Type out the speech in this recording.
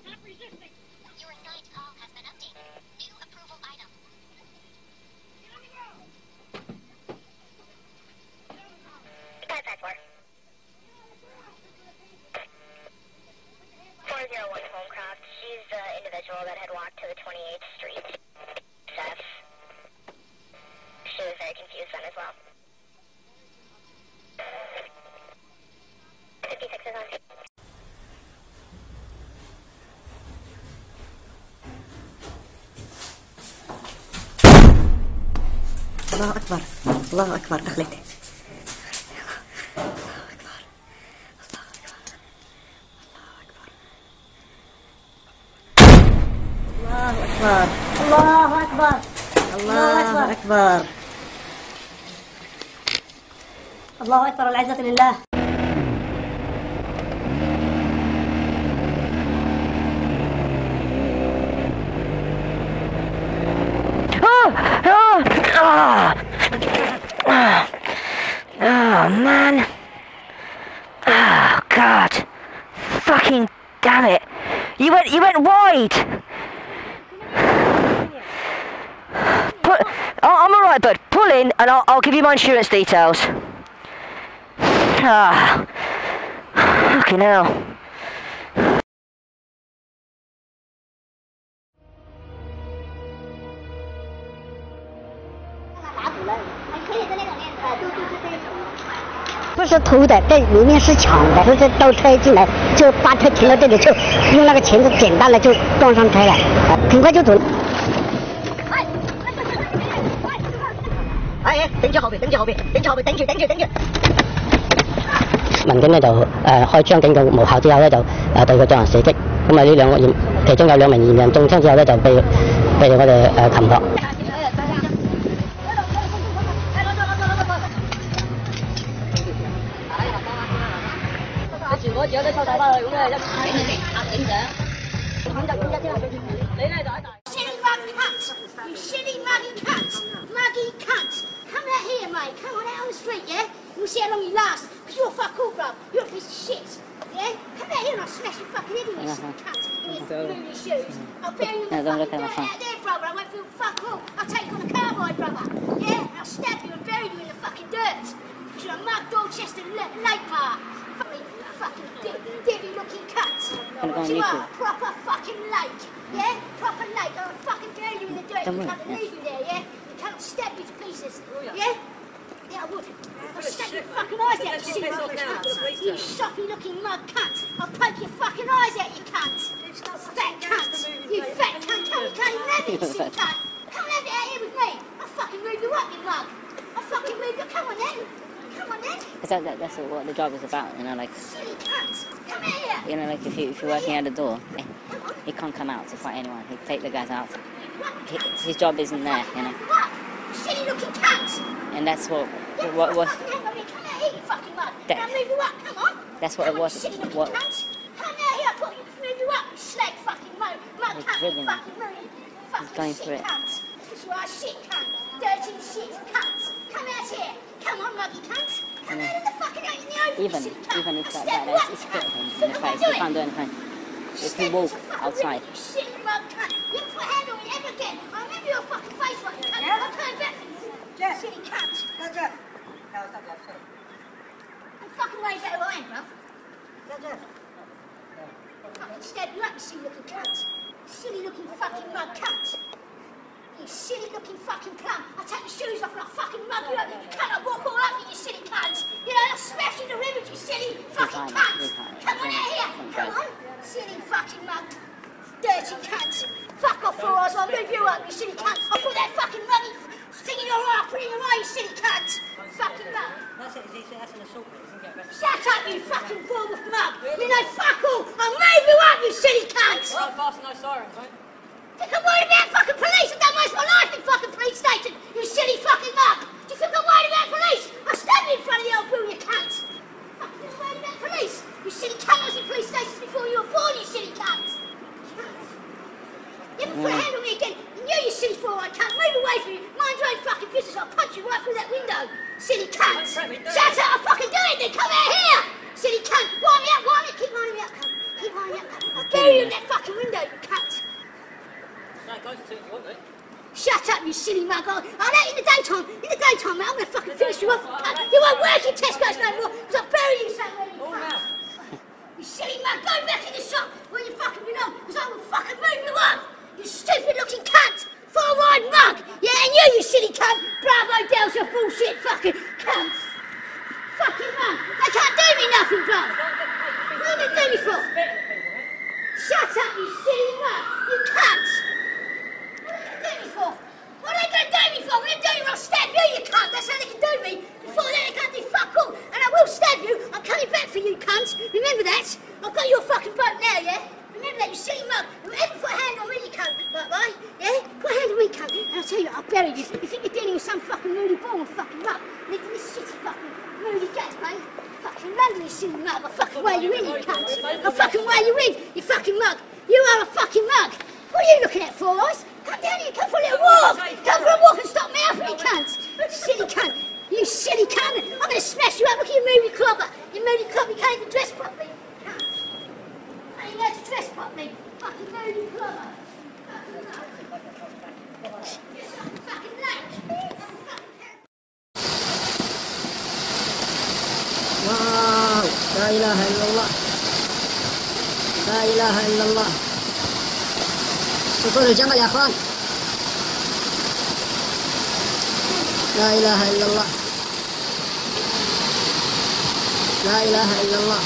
Your night call has been updated. New approval item. Five, 401 Homecraft. She's the individual that had walked to the 28th Street. She was very confused then as well. 56 is on. الله أكبر الله أكبر دخلت الله أكبر الله أكبر الله أكبر العزة لله Oh man. Oh god. Fucking damn it. You went wide. I'm alright, bud. Pull in and I'll give you my insurance details. Ah. Fucking hell.不是偷的，这里面是抢的，就是倒车进来，就把车停到这里，就用那个钳子剪断了，就撞上车了，很快就走了。哎，等住後邊，等住後邊，等住後邊，等住。民警咧就開槍警告無效之後咧就對佢進行射擊，咁啊呢兩個其中有2名嫌疑人中槍之後咧就被我哋擒獲。全部只有都收晒翻去，咁咧一警長，你咧就喺大。Silly muggy cunt! You silly muggy cunt! Muggy cunt! Come out here, mate. Come on out on the street, yeah? We'll see how long you last. Because you're fuck all, bruv. You're a piece of shit. Yeah? Come out here and I'll smash your fucking head in, you silly cunt. In your shoes. I'll bury you in the fucking dirt out there, brother. I won't feel fuck all. I'll take you on a carbide, brother. Yeah? And I'll stab you and bury you in the fucking dirt. Because you're a mug Dorchester lake bar. Fucking divvy looking cunt. You are a proper fucking lake. Yeah? Proper lake. I'll fucking bury you in the dirt. You can't leave you there, yeah? You can't stab you to pieces. Yeah? Yeah, I would. I'll stab your fucking eyes out, you silly mug cunt. You soppy looking mug cunt. I'll poke your fucking eyes out, you cunt. Fat cunt. You fat cunt. Come, you can't even have it, you silly cunt. Come and have it out here with me. I'll fucking move you up, you mug. I'll fucking move you. Come on then. Come on then. That's what the job is about, you know, like, Silly cunt. Come here. you know, like if you're working at the door, he can't come out to fight anyone. He'd take the guys out. His job isn't there, you know. What? Silly looking cunt. And that's what Come out here, you fucking mug. Now move you up, come on. That's what it was. Silly looking cunt. Come out here, I'll move you up, you slag fucking mug He's cunt. dribbling. Fucking mug. Fucking going shit for it. cunt. Because you are a shit cunt. Dirty shit cunt. Come out here. Come on, muggy cunt. Come out in the fucking out in the open. Even if that bad, it's spit him in the face. He can't do anything. If he walk outside. You silly mug cunt. You put a hand on me ever again. I'll remember your fucking face like you cunt. I'll turn back. Jeff. Silly cunt. No, Jeff. No, it's not Jeff, sorry. You fucking ways out who I am, bruv. No, Jeff. Fucking stab you up, you silly looking cunt. Silly looking fucking mug cunt. You silly looking fucking cunt. I'll take your shoes off and I'll fucking mug you up. You cunt, I'll walk all over you, silly cunt. You know, I'll smash you to ribbons, you silly fucking cunt. Come on out here. Come on. Silly fucking mug. Dirty cunt. Fuck off 4 hours, I'll move you up, you silly cunt. I'll put that fucking muggy thing in your eye, put it in your eye, you silly cunt. Fucking mug. That's an assault, mate. You can get arrested. Shut up, you fucking Bournemouth mug. You know, fuck all. I'll move you up, you silly cunt. Right, fast and no sirens, mate. Think I'm worried about fucking police? I've done most of my life in fucking police station, you silly fucking mug! Do you think I'm worried about police? I'll stab you in front of the old pool, you cunt! Fucking just worried about police? You silly cunt, I was in police stations before you were born, you silly cunt! You ever put a hand on me again? You silly four-eyed cunt, move away from you! Mind your own fucking business, I'll punch you right through that window! Silly cunt! Shut up, I'll fucking do it then, come out here! Silly cunt, wind me up, keep winding me up, cunt! Keep winding me up, cunt! I'll bury you in that fucking window, you cunt. No, go to if you want it. Shut up, you silly mug. I'll let you in the daytime, mate. I'm gonna fucking finish you off, you cunt. You won't work in Tesco's no more, because I'll bury you somewhere, you All cunt. now. You silly mug, go back in the shop where you fucking belong, because I will fucking move you up. You stupid looking cunt. Forward mug. Yeah, and you silly cunt. Bravo Dells, you bullshit fucking cunt. Fucking mug. They can't do me nothing, bro. What are you gonna do me for? Shut up, you silly mug. You cunt. What are you gonna do me for? What are they gonna do me for? When they do you, I'll stab you, you cunt. That's how they can do me. Before that, they can't do fuck all. And I will stab you. I'm coming back for you, cunt. Remember that? I've got your fucking boat now, yeah? Remember that, you silly mug. Whoever put a hand on me, you cunt. Right? Yeah? Put a hand on me, cunt. And I'll tell you, I'll bury you. You think you're dealing with some fucking moody ball fucking mug? Live in this shitty fucking moody gas, mate. Fucking London, you silly mug. I'll fucking wear you in, you cunt. I'll fucking wear you in, you fucking mug. You are a fucking mug. What are you looking at, Four Eyes? Come down here, come for a little walk. Come for a walk and stop me out for me, cunt. Silly cunt. You silly cunt. I'm going to smash you up. Look at your moody clobber. You moody clobber, you can't even dress properly. Cunt. I ain't know how to dress properly. Fucking moody clobber. Fucking mug. You're some fucking late. واو لا إله إلا الله لا إله إلا الله شوفوا الجمل يا أخوان لا إله إلا الله لا إله إلا الله